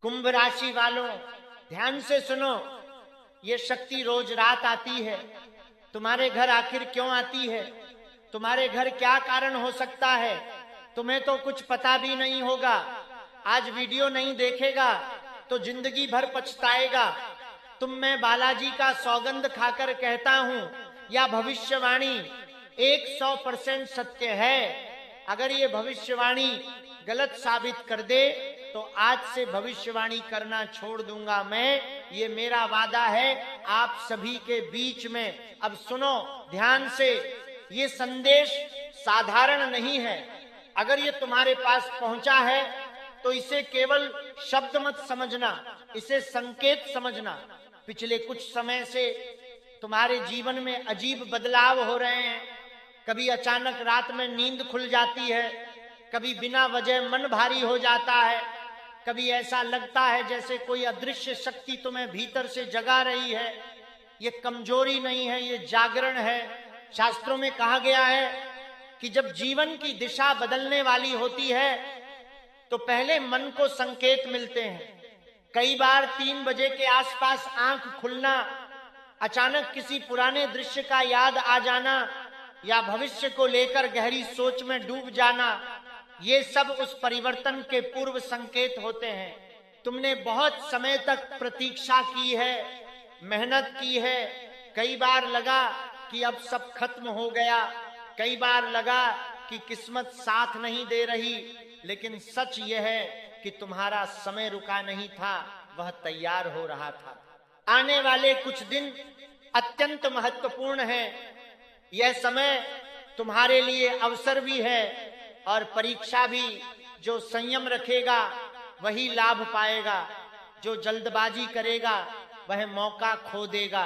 कुंभ राशि वालों, ध्यान से सुनो। ये शक्ति रोज रात आती है। तुम्हारे घर आखिर क्यों आती है? तुम्हारे घर क्या कारण हो सकता है? तुम्हें तो कुछ पता भी नहीं होगा। आज वीडियो नहीं देखेगा तो जिंदगी भर पछताएगा। मैं बालाजी का सौगंध खाकर कहता हूं, यह भविष्यवाणी 100% सत्य है। अगर ये भविष्यवाणी गलत साबित कर दे तो आज से भविष्यवाणी करना छोड़ दूंगा मैं। ये मेरा वादा है आप सभी के बीच में। अब सुनो ध्यान से, ये संदेश साधारण नहीं है। अगर ये तुम्हारे पास पहुंचा है तो इसे केवल शब्द मत समझना, इसे संकेत समझना। पिछले कुछ समय से तुम्हारे जीवन में अजीब बदलाव हो रहे हैं। कभी अचानक रात में नींद खुल जाती है, कभी बिना वजह मन भारी हो जाता है, कभी ऐसा लगता है जैसे कोई अदृश्य शक्ति तुम्हें भीतर से जगा रही है। ये कमजोरी नहीं है, ये जागरण है। शास्त्रों में कहा गया है कि जब जीवन की दिशा बदलने वाली होती है तो पहले मन को संकेत मिलते हैं। कई बार 3 बजे के आसपास आंख खुलना, अचानक किसी पुराने दृश्य का याद आ जाना या भविष्य को लेकर गहरी सोच में डूब जाना, ये सब उस परिवर्तन के पूर्व संकेत होते हैं। तुमने बहुत समय तक प्रतीक्षा की है, मेहनत की है। कई बार लगा कि अब सब खत्म हो गया, कई बार लगा कि किस्मत साथ नहीं दे रही, लेकिन सच यह है कि तुम्हारा समय रुका नहीं था, वह तैयार हो रहा था। आने वाले कुछ दिन अत्यंत महत्वपूर्ण है। यह समय तुम्हारे लिए अवसर भी है और परीक्षा भी। जो संयम रखेगा वही लाभ पाएगा, जो जल्दबाजी करेगा वह मौका खो देगा।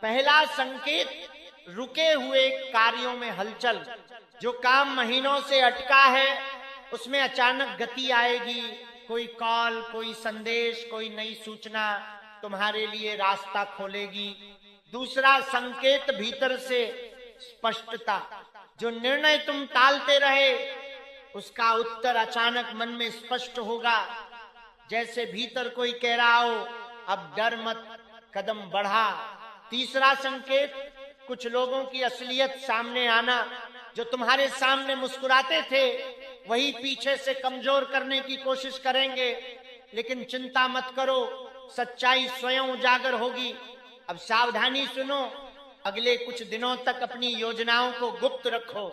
पहला संकेत, रुके हुए कार्यों में हलचल। जो काम महीनों से अटका है उसमें अचानक गति आएगी। कोई कॉल, कोई संदेश, कोई नई सूचना तुम्हारे लिए रास्ता खोलेगी। दूसरा संकेत, भीतर से स्पष्टता। जो निर्णय तुम टालते रहे उसका उत्तर अचानक मन में स्पष्ट होगा, जैसे भीतर कोई कह रहा हो अब डर मत, कदम बढ़ा। तीसरा संकेत, कुछ लोगों की असलियत सामने आना। जो तुम्हारे सामने मुस्कुराते थे वही पीछे से कमजोर करने की कोशिश करेंगे, लेकिन चिंता मत करो, सच्चाई स्वयं उजागर होगी। अब सावधानी सुनो, अगले कुछ दिनों तक अपनी योजनाओं को गुप्त रखो।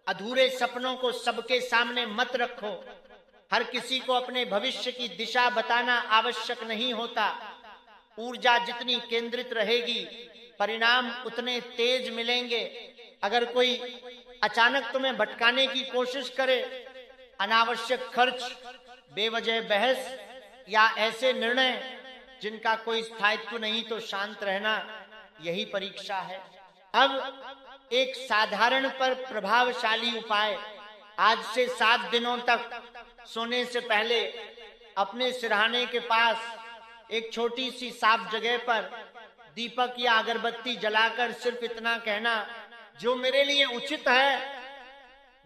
अधूरे सपनों को सबके सामने मत रखो। हर किसी को अपने भविष्य की दिशा बताना आवश्यक नहीं होता। ऊर्जा जितनी केंद्रित रहेगी परिणाम उतने तेज मिलेंगे। अगर कोई अचानक तुम्हें भटकाने की कोशिश करे, अनावश्यक खर्च, बेवजह बहस या ऐसे निर्णय जिनका कोई स्थायित्व नहीं, तो शांत रहना, यही परीक्षा है। अब एक साधारण पर प्रभावशाली उपाय। आज से 7 दिनों तक सोने से पहले अपने सिरहाने के पास एक छोटी सी साफ जगह पर दीपक या अगरबत्ती जलाकर सिर्फ इतना कहना, जो मेरे लिए उचित है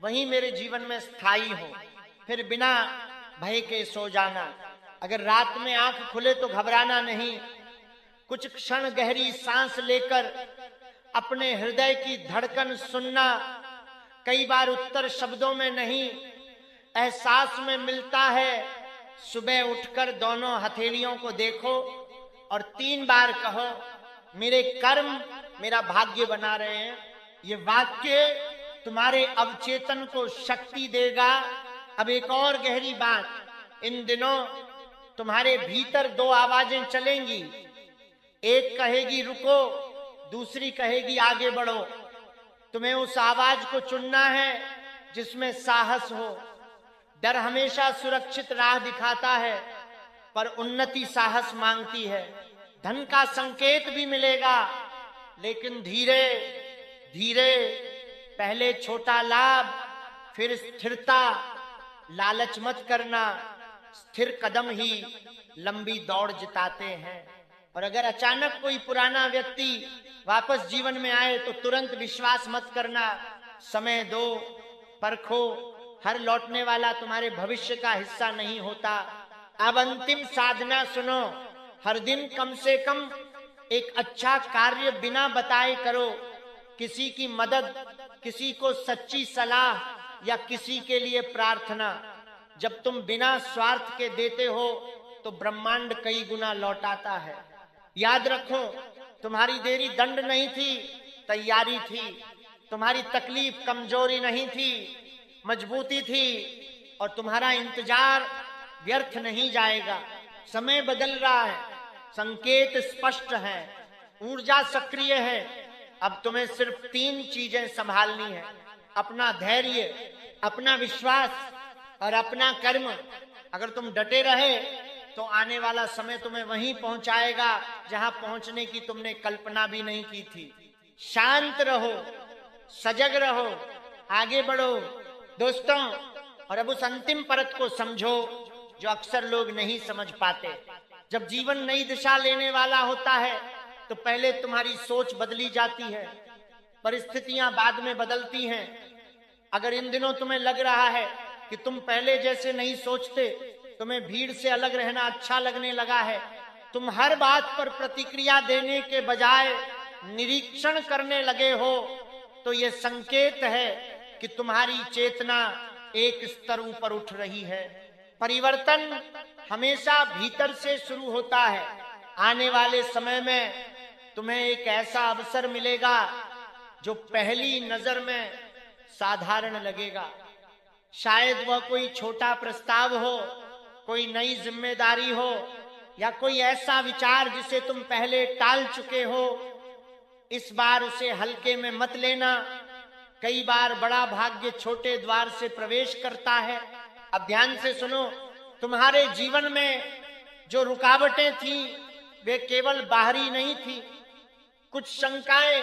वही मेरे जीवन में स्थायी हो। फिर बिना भय के सो जाना। अगर रात में आंख खुले तो घबराना नहीं। कुछ क्षण गहरी सांस लेकर अपने हृदय की धड़कन सुनना। कई बार उत्तर शब्दों में नहीं, एहसास में मिलता है। सुबह उठकर दोनों हथेलियों को देखो और 3 बार कहो, मेरे कर्म मेरा भाग्य बना रहे हैं। ये वाक्य तुम्हारे अवचेतन को शक्ति देगा। अब एक और गहरी बात, इन दिनों तुम्हारे भीतर 2 आवाजें चलेंगी। एक कहेगी रुको, दूसरी कहेगी आगे बढ़ो। तुम्हें उस आवाज को चुनना है जिसमें साहस हो। डर हमेशा सुरक्षित राह दिखाता है, पर उन्नति साहस मांगती है। धन का संकेत भी मिलेगा, लेकिन धीरे धीरे। पहले छोटा लाभ, फिर स्थिरता। लालच मत करना, स्थिर कदम ही लंबी दौड़ जिताते हैं। और अगर अचानक कोई पुराना व्यक्ति वापस जीवन में आए तो तुरंत विश्वास मत करना। समय दो, परखो। हर लौटने वाला तुम्हारे भविष्य का हिस्सा नहीं होता। अब अंतिम साधना सुनो। हर दिन कम से कम एक अच्छा कार्य बिना बताए करो। किसी की मदद, किसी को सच्ची सलाह या किसी के लिए प्रार्थना। जब तुम बिना स्वार्थ के देते हो तो ब्रह्मांड कई गुना लौटाता है। याद रखो, तुम्हारी देरी दंड नहीं थी, तैयारी थी। तुम्हारी तकलीफ कमजोरी नहीं थी, मजबूती थी। और तुम्हारा इंतजार व्यर्थ नहीं जाएगा। समय बदल रहा है, संकेत स्पष्ट है, ऊर्जा सक्रिय है। अब तुम्हें सिर्फ 3 चीजें संभालनी है: अपना धैर्य, अपना विश्वास और अपना कर्म। अगर तुम डटे रहे तो आने वाला समय तुम्हें वहीं पहुंचाएगा जहां पहुंचने की तुमने कल्पना भी नहीं की थी। शांत रहो, सजग रहो, आगे बढ़ो दोस्तों। और अब उस अंतिम परत को समझो जो अक्सर लोग नहीं समझ पाते। जब जीवन नई दिशा लेने वाला होता है तो पहले तुम्हारी सोच बदली जाती है, परिस्थितियां बाद में बदलती हैं। अगर इन दिनों तुम्हें लग रहा है कि तुम पहले जैसे नहीं सोचते, तुम्हें भीड़ से अलग रहना अच्छा लगने लगा है, तुम हर बात पर प्रतिक्रिया देने के बजाय निरीक्षण करने लगे हो, तो यह संकेत है कि तुम्हारी चेतना एक स्तर ऊपर उठ रही है। परिवर्तन हमेशा भीतर से शुरू होता है। आने वाले समय में तुम्हें एक ऐसा अवसर मिलेगा जो पहली नजर में साधारण लगेगा। शायद वह कोई छोटा प्रस्ताव हो, कोई नई जिम्मेदारी हो, या कोई ऐसा विचार जिसे तुम पहले टाल चुके हो। इस बार उसे हल्के में मत लेना। कई बार बड़ा भाग्य छोटे द्वार से प्रवेश करता है। अब ध्यान से सुनो, तुम्हारे जीवन में जो रुकावटें थी वे केवल बाहरी नहीं थी। कुछ शंकाएं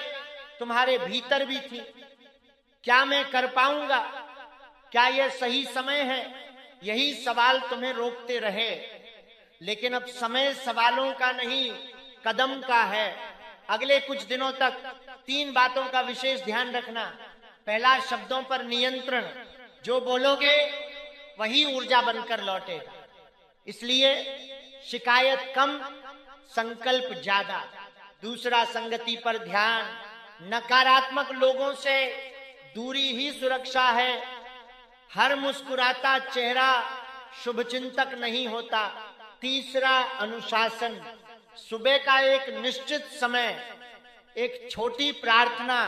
तुम्हारे भीतर भी थी। क्या मैं कर पाऊंगा? क्या यह सही समय है? यही सवाल तुम्हें रोकते रहे। लेकिन अब समय सवालों का नहीं, कदम का है। अगले कुछ दिनों तक 3 बातों का विशेष ध्यान रखना। पहला, शब्दों पर नियंत्रण। जो बोलोगे वही ऊर्जा बनकर लौटेगा। इसलिए शिकायत कम, संकल्प ज्यादा। दूसरा, संगति पर ध्यान। नकारात्मक लोगों से दूरी ही सुरक्षा है। हर मुस्कुराता चेहरा शुभचिंतक नहीं होता। तीसरा, अनुशासन। सुबह का एक निश्चित समय, एक छोटी प्रार्थना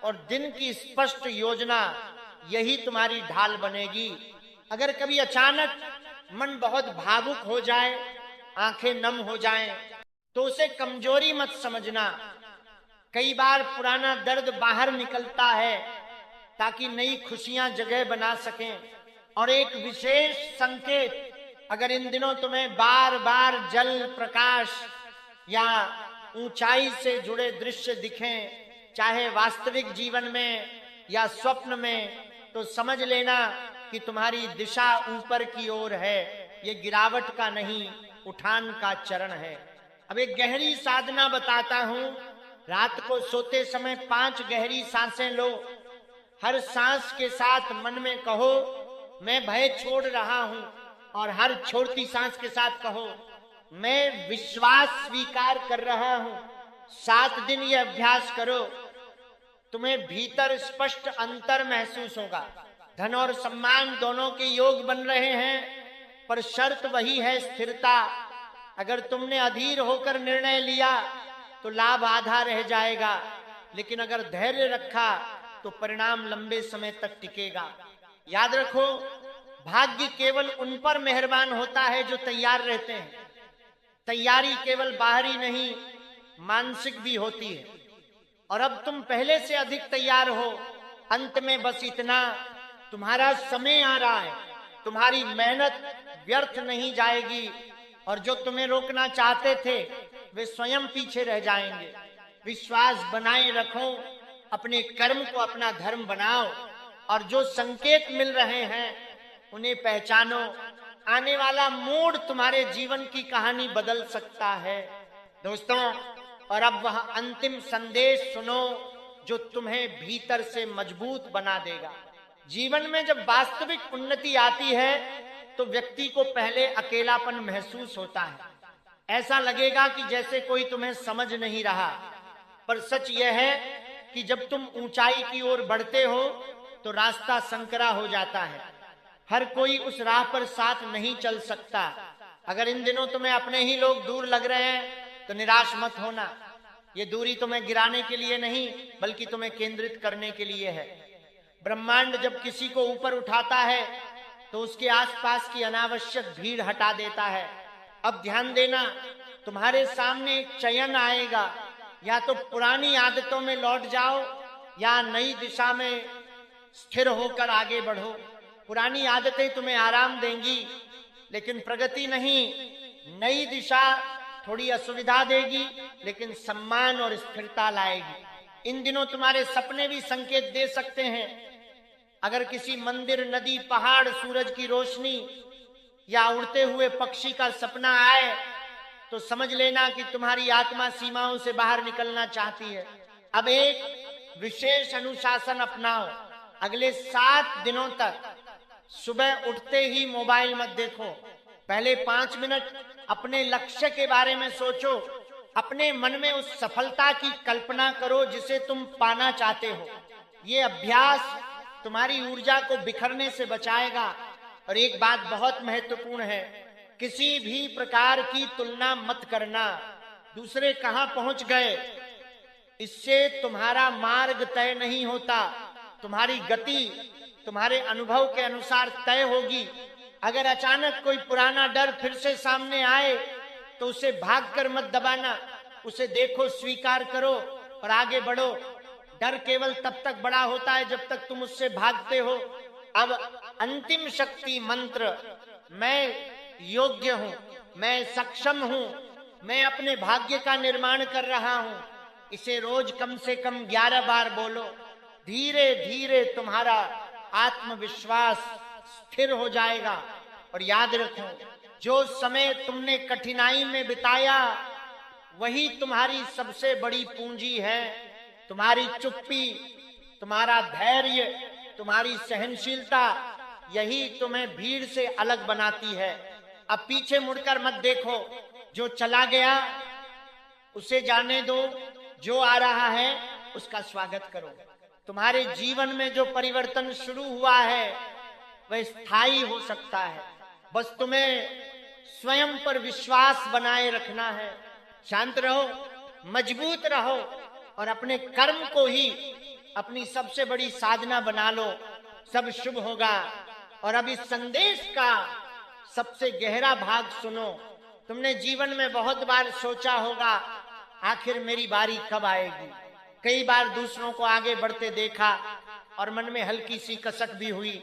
और दिन की स्पष्ट योजना, यही तुम्हारी ढाल बनेगी। अगर कभी अचानक मन बहुत भावुक हो जाए, आंखें नम हो जाएं, तो उसे कमजोरी मत समझना। कई बार पुराना दर्द बाहर निकलता है ताकि नई खुशियां जगह बना सकें। और एक विशेष संकेत, अगर इन दिनों तुम्हें बार बार जल, प्रकाश या ऊंचाई से जुड़े दृश्य दिखें, चाहे वास्तविक जीवन में या स्वप्न में, तो समझ लेना कि तुम्हारी दिशा ऊपर की ओर है। ये गिरावट का नहीं, उठान का चरण है। अब एक गहरी साधना बताता हूं। रात को सोते समय 5 गहरी सांसें लो। हर सांस के साथ मन में कहो, मैं भय छोड़ रहा हूं। और हर छोड़ती सांस के साथ कहो, मैं विश्वास स्वीकार कर रहा हूं। 7 दिन यह अभ्यास करो। तुम्हें भीतर स्पष्ट अंतर महसूस होगा। धन और सम्मान दोनों के योग बन रहे हैं, पर शर्त वही है, स्थिरता। अगर तुमने अधीर होकर निर्णय लिया तो लाभ आधा रह जाएगा, लेकिन अगर धैर्य रखा तो परिणाम लंबे समय तक टिकेगा। याद रखो, भाग्य केवल उन पर मेहरबान होता है जो तैयार रहते हैं। तैयारी केवल बाहरी नहीं, मानसिक भी होती है। और अब तुम पहले से अधिक तैयार हो। अंत में बस इतना, तुम्हारा समय आ रहा है। तुम्हारी मेहनत व्यर्थ नहीं जाएगी, और जो तुम्हें रोकना चाहते थे वे स्वयं पीछे रह जाएंगे। विश्वास बनाए रखो, अपने कर्म को अपना धर्म बनाओ, और जो संकेत मिल रहे हैं उन्हें पहचानो। आने वाला मोड़ तुम्हारे जीवन की कहानी बदल सकता है दोस्तों। और अब वह अंतिम संदेश सुनो जो तुम्हें भीतर से मजबूत बना देगा। जीवन में जब वास्तविक उन्नति आती है तो व्यक्ति को पहले अकेलापन महसूस होता है। ऐसा लगेगा कि जैसे कोई तुम्हें समझ नहीं रहा। पर सच यह है कि जब तुम ऊंचाई की ओर बढ़ते हो तो रास्ता संकरा हो जाता है। हर कोई उस राह पर साथ नहीं चल सकता। अगर इन दिनों तुम्हें अपने ही लोग दूर लग रहे हैं तो निराश मत होना। ये दूरी तुम्हें गिराने के लिए नहीं बल्कि तुम्हें केंद्रित करने के लिए है। ब्रह्मांड जब किसी को ऊपर उठाता है तो उसके आसपास की अनावश्यक भीड़ हटा देता है। अब ध्यान देना, तुम्हारे सामने एक चयन आएगा, या तो पुरानी आदतों में लौट जाओ या नई दिशा में स्थिर होकर आगे बढ़ो। पुरानी आदतें तुम्हें आराम देंगी लेकिन प्रगति नहीं। नई दिशा थोड़ी असुविधा देगी लेकिन सम्मान और स्थिरता लाएगी। इन दिनों तुम्हारे सपने भी संकेत दे सकते हैं। अगर किसी मंदिर, नदी, पहाड़, सूरज की रोशनी या उड़ते हुए पक्षी का सपना आए तो समझ लेना कि तुम्हारी आत्मा सीमाओं से बाहर निकलना चाहती है। अब एक विशेष अनुशासन अपनाओ। अगले 7 दिनों तक सुबह उठते ही मोबाइल मत देखो। पहले 5 मिनट अपने लक्ष्य के बारे में सोचो। अपने मन में उस सफलता की कल्पना करो जिसे तुम पाना चाहते हो। ये अभ्यास तुम्हारी ऊर्जा को बिखरने से बचाएगा। और एक बात बहुत महत्वपूर्ण है, किसी भी प्रकार की तुलना मत करना। दूसरे कहां पहुंच गए इससे तुम्हारा मार्ग तय नहीं होता। तुम्हारी गति तुम्हारे अनुभव के अनुसार तय होगी। अगर अचानक कोई पुराना डर फिर से सामने आए तो उसे भागकर मत दबाना। उसे देखो, स्वीकार करो और आगे बढ़ो। डर केवल तब तक बड़ा होता है जब तक तुम उससे भागते हो। अब अंतिम शक्ति मंत्र, मैं योग्य हूं, मैं सक्षम हूं, मैं अपने भाग्य का निर्माण कर रहा हूं, इसे रोज कम से कम 11 बार बोलो। धीरे धीरे तुम्हारा आत्मविश्वास स्थिर हो जाएगा। और याद रखो, जो समय तुमने कठिनाई में बिताया वही तुम्हारी सबसे बड़ी पूंजी है। तुम्हारी चुप्पी, तुम्हारा धैर्य, तुम्हारी सहनशीलता, यही तुम्हें भीड़ से अलग बनाती है। अब पीछे मुड़कर मत देखो। जो चला गया उसे जाने दो, जो आ रहा है उसका स्वागत करो। तुम्हारे जीवन में जो परिवर्तन शुरू हुआ है वह स्थायी हो सकता है। बस तुम्हें स्वयं पर विश्वास बनाए रखना है। शांत रहो, मजबूत रहो और अपने कर्म को ही अपनी सबसे बड़ी साधना बना लो। सब शुभ होगा। और अब इस संदेश का सबसे गहरा भाग सुनो। तुमने जीवन में बहुत बार सोचा होगा, आखिर मेरी बारी कब आएगी। कई बार दूसरों को आगे बढ़ते देखा और मन में हल्की सी कसक भी हुई।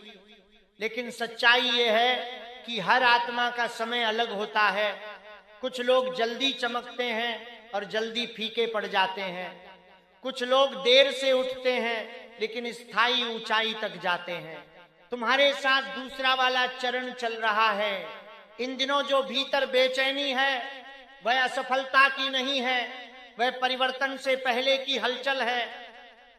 लेकिन सच्चाई ये है कि हर आत्मा का समय अलग होता है। कुछ लोग जल्दी चमकते हैं और जल्दी फीके पड़ जाते हैं। कुछ लोग देर से उठते हैं लेकिन स्थायी ऊंचाई तक जाते हैं। तुम्हारे साथ दूसरा वाला चरण चल रहा है। इन दिनों जो भीतर बेचैनी है वह असफलता की नहीं है, वह परिवर्तन से पहले की हलचल है।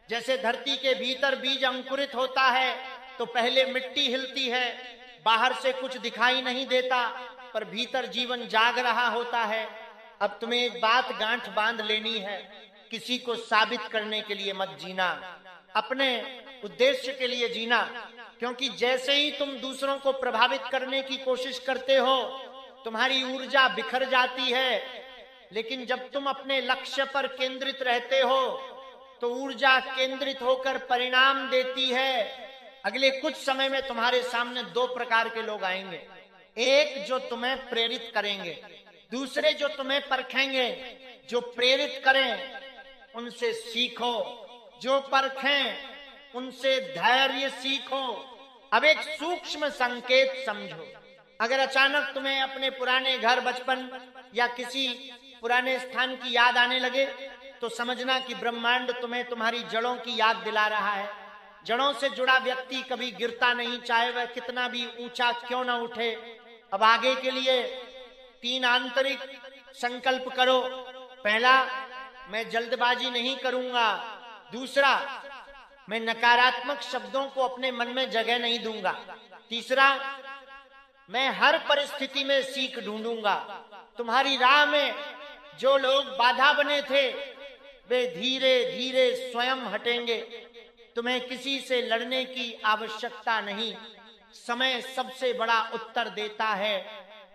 जैसे धरती के भीतर बीज अंकुरित होता है तो पहले मिट्टी हिलती है, बाहर से कुछ दिखाई नहीं देता पर भीतर जीवन जाग रहा होता है। अब तुम्हें एक बात गांठ बांध लेनी है, किसी को साबित करने के लिए मत जीना, अपने उद्देश्य के लिए जीना। क्योंकि जैसे ही तुम दूसरों को प्रभावित करने की कोशिश करते हो तुम्हारी ऊर्जा बिखर जाती है। लेकिन जब तुम अपने लक्ष्य पर केंद्रित रहते हो तो ऊर्जा केंद्रित होकर परिणाम देती है। अगले कुछ समय में तुम्हारे सामने 2 प्रकार के लोग आएंगे। एक जो तुम्हें प्रेरित करेंगे, दूसरे जो तुम्हें परखेंगे। जो प्रेरित करें उनसे सीखो, जो परखें उनसे धैर्य सीखो। अब एक सूक्ष्म संकेत समझो। अगर अचानक तुम्हें अपने पुराने घर, बचपन या किसी पुराने स्थान की याद आने लगे तो समझना कि ब्रह्मांड तुम्हें तुम्हारी जड़ों की याद दिला रहा है। जड़ों से जुड़ा व्यक्ति कभी गिरता नहीं, चाहे वह कितना भी ऊंचा क्यों न उठे। अब आगे के लिए 3 आंतरिक संकल्प करो। पहला, मैं जल्दबाजी नहीं करूंगा। दूसरा, मैं नकारात्मक शब्दों को अपने मन में जगह नहीं दूंगा। तीसरा, मैं हर परिस्थिति में सीख ढूंढूंगा। तुम्हारी राह में जो लोग बाधा बने थे वे धीरे धीरे स्वयं हटेंगे। तुम्हें किसी से लड़ने की आवश्यकता नहीं, समय सबसे बड़ा उत्तर देता है।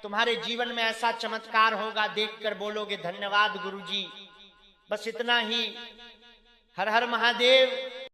तुम्हारे जीवन में ऐसा चमत्कार होगा, देखकर बोलोगे धन्यवाद गुरुजी। बस इतना ही। हर हर महादेव।